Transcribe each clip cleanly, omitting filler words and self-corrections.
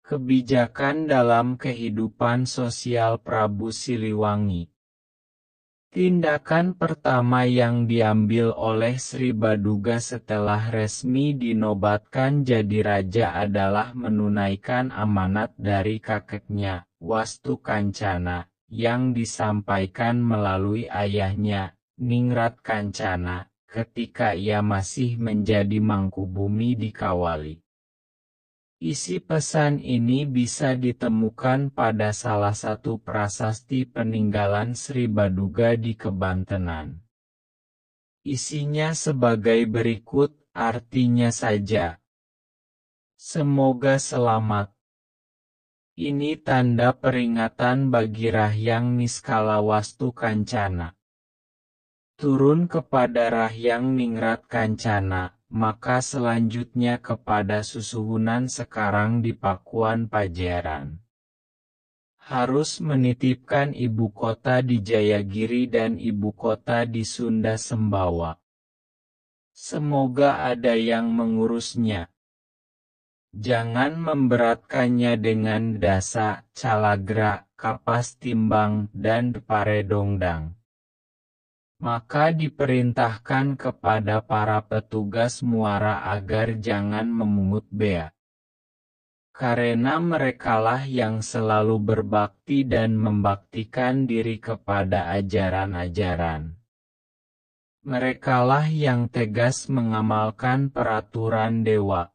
Kebijakan dalam kehidupan sosial Prabu Siliwangi. Tindakan pertama yang diambil oleh Sri Baduga setelah resmi dinobatkan jadi raja adalah menunaikan amanat dari kakeknya, Wastu Kancana, yang disampaikan melalui ayahnya, Ningrat Kancana, ketika ia masih menjadi Mangkubumi di Kawali. Isi pesan ini bisa ditemukan pada salah satu prasasti peninggalan Sri Baduga di Kebantenan. Isinya sebagai berikut, artinya saja. Semoga selamat. Ini tanda peringatan bagi Rahyang Niskala Wastu Kancana. Turun kepada Rahyang Ningrat Kancana. Maka selanjutnya kepada Susuhunan sekarang di Pakuan Pajajaran. Harus menitipkan ibu kota di Jayagiri dan ibu kota di Sunda Sembawa. Semoga ada yang mengurusnya. Jangan memberatkannya dengan dasa, calagra, kapas timbang, dan paredongdang. Maka diperintahkan kepada para petugas muara agar jangan memungut bea. Karena merekalah yang selalu berbakti dan membaktikan diri kepada ajaran-ajaran. Merekalah yang tegas mengamalkan peraturan dewa.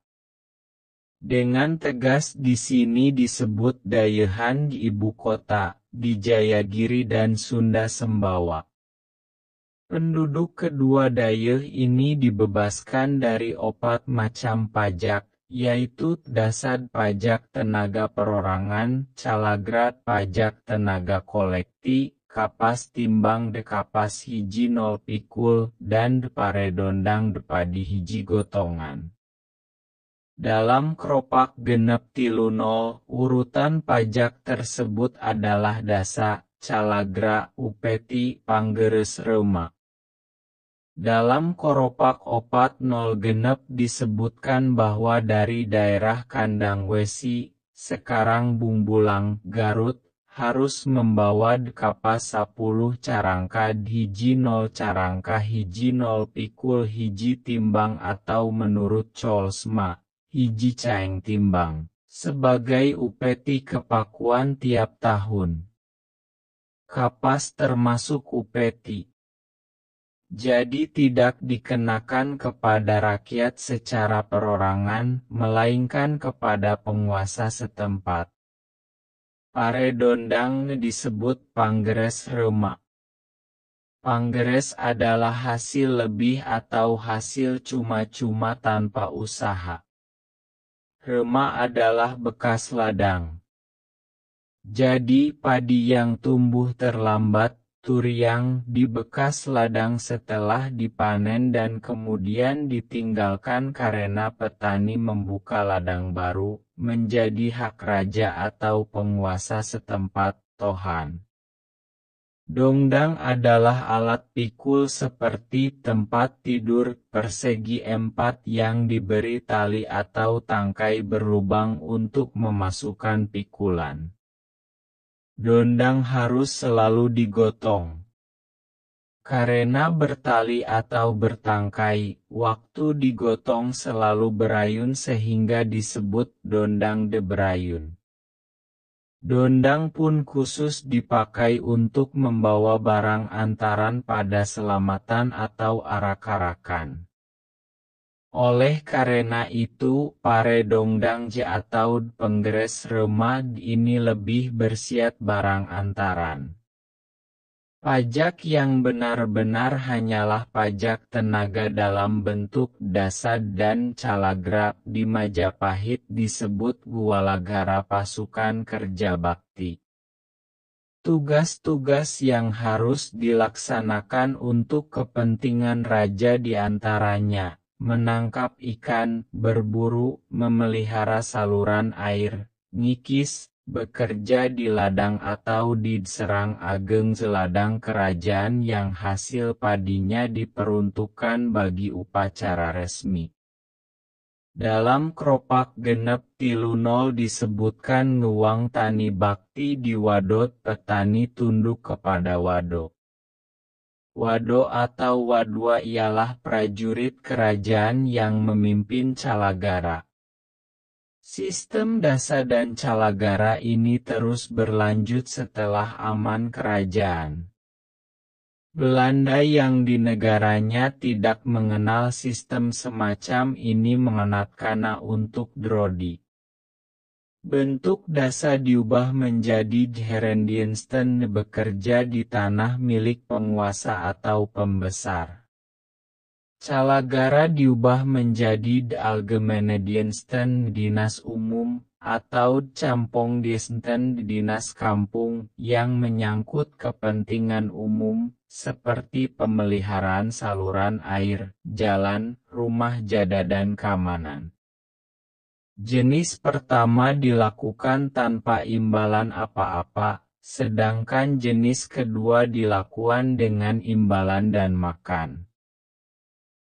Dengan tegas di sini disebut dayahan di ibu kota, di Jayagiri dan Sunda Sembawa. Penduduk kedua dayeuh ini dibebaskan dari 4 macam pajak, yaitu dasad pajak tenaga perorangan, calagrat pajak tenaga kolekti, kapas timbang de kapas hiji 0 pikul, dan de paredondang de padi hiji gotongan. Dalam Kropak genep 30, urutan pajak tersebut adalah dasa, calagra, upeti, panggereus reuma. Dalam Koropak 40 genep disebutkan bahwa dari daerah Kandang Wesi, sekarang Bumbulang, Garut, harus membawa kapas 10 carangka hiji 0 carangka hiji 0 pikul hiji timbang atau menurut Colsma, hiji caeng timbang, sebagai upeti kepakuan tiap tahun. Kapas termasuk upeti. Jadi tidak dikenakan kepada rakyat secara perorangan, melainkan kepada penguasa setempat. Paredondang disebut panggeres reuma. Panggeres adalah hasil lebih atau hasil cuma-cuma tanpa usaha. Reuma adalah bekas ladang. Jadi padi yang tumbuh terlambat, turiang di bekas ladang setelah dipanen dan kemudian ditinggalkan karena petani membuka ladang baru, menjadi hak raja atau penguasa setempat, tohan. Dongdang adalah alat pikul seperti tempat tidur persegi 4 yang diberi tali atau tangkai berlubang untuk memasukkan pikulan. Dondang harus selalu digotong. Karena bertali atau bertangkai, waktu digotong selalu berayun sehingga disebut dondang de berayun. Dondang pun khusus dipakai untuk membawa barang antaran pada selamatan atau arak-arakan. Oleh karena itu, paredongdang atau penggeres reuma ini lebih bersiat barang antaran. Pajak yang benar-benar hanyalah pajak tenaga dalam bentuk dasad dan calagra. Di Majapahit disebut Gualagara pasukan kerja bakti. Tugas-tugas yang harus dilaksanakan untuk kepentingan raja diantaranya menangkap ikan, berburu, memelihara saluran air, ngikis, bekerja di ladang atau di serang ageng seladang kerajaan yang hasil padinya diperuntukkan bagi upacara resmi. Dalam Kropak genep tilu nol disebutkan nguang tani bakti di wadot petani tunduk kepada wado. Wado atau wadwa ialah prajurit kerajaan yang memimpin calagara. Sistem dasa dan calagara ini terus berlanjut setelah aman kerajaan Belanda yang di negaranya tidak mengenal sistem semacam ini mengenatkan untuk Drodi. Bentuk dasa diubah menjadi Herendiensten bekerja di tanah milik penguasa atau pembesar. Calagara diubah menjadi Algemenediensten dinas umum, atau Campongdiensten dinas kampung, yang menyangkut kepentingan umum, seperti pemeliharaan saluran air, jalan, rumah jada dan keamanan. Jenis pertama dilakukan tanpa imbalan apa-apa, sedangkan jenis kedua dilakukan dengan imbalan dan makan.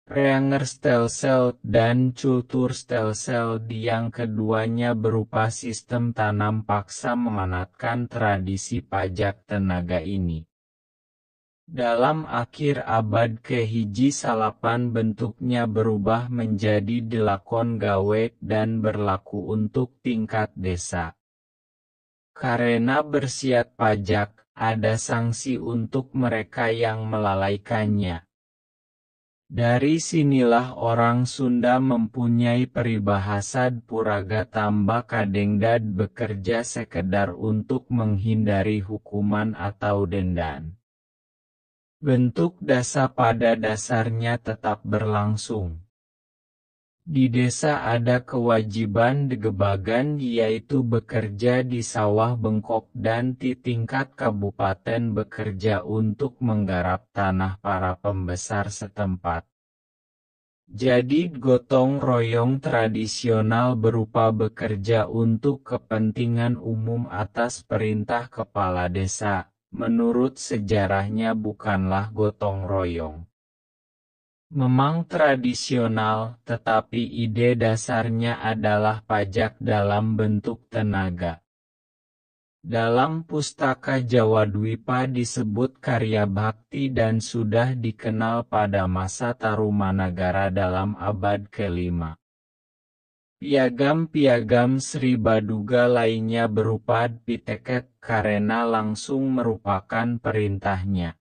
Reangerstelsel dan Cultuurstelsel yang keduanya berupa sistem tanam paksa menganatkan tradisi pajak tenaga ini. Dalam akhir abad ke-hiji salapan bentuknya berubah menjadi delakon gawe dan berlaku untuk tingkat desa. Karena bersiat pajak, ada sanksi untuk mereka yang melalaikannya. Dari sinilah orang Sunda mempunyai peribahasa puraga tamba kadengdad bekerja sekedar untuk menghindari hukuman atau denda. Bentuk dasa pada dasarnya tetap berlangsung. Di desa ada kewajiban degebagan yaitu bekerja di sawah bengkok dan di tingkat kabupaten bekerja untuk menggarap tanah para pembesar setempat. Jadi gotong royong tradisional berupa bekerja untuk kepentingan umum atas perintah kepala desa, menurut sejarahnya bukanlah gotong royong. Memang tradisional, tetapi ide dasarnya adalah pajak dalam bentuk tenaga. Dalam Pustaka Jawa Dwipa disebut karya bakti dan sudah dikenal pada masa Tarumanagara dalam abad ke-5. Piagam-piagam Sri Baduga lainnya berupa piteket karena langsung merupakan perintahnya.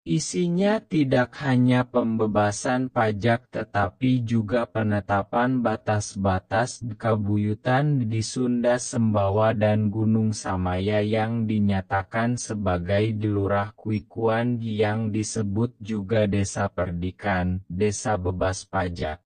Isinya tidak hanya pembebasan pajak tetapi juga penetapan batas-batas kabuyutan di Sunda Sembawa dan Gunung Samaya yang dinyatakan sebagai Lurah Kuikuan yang disebut juga Desa Perdikan, Desa Bebas Pajak.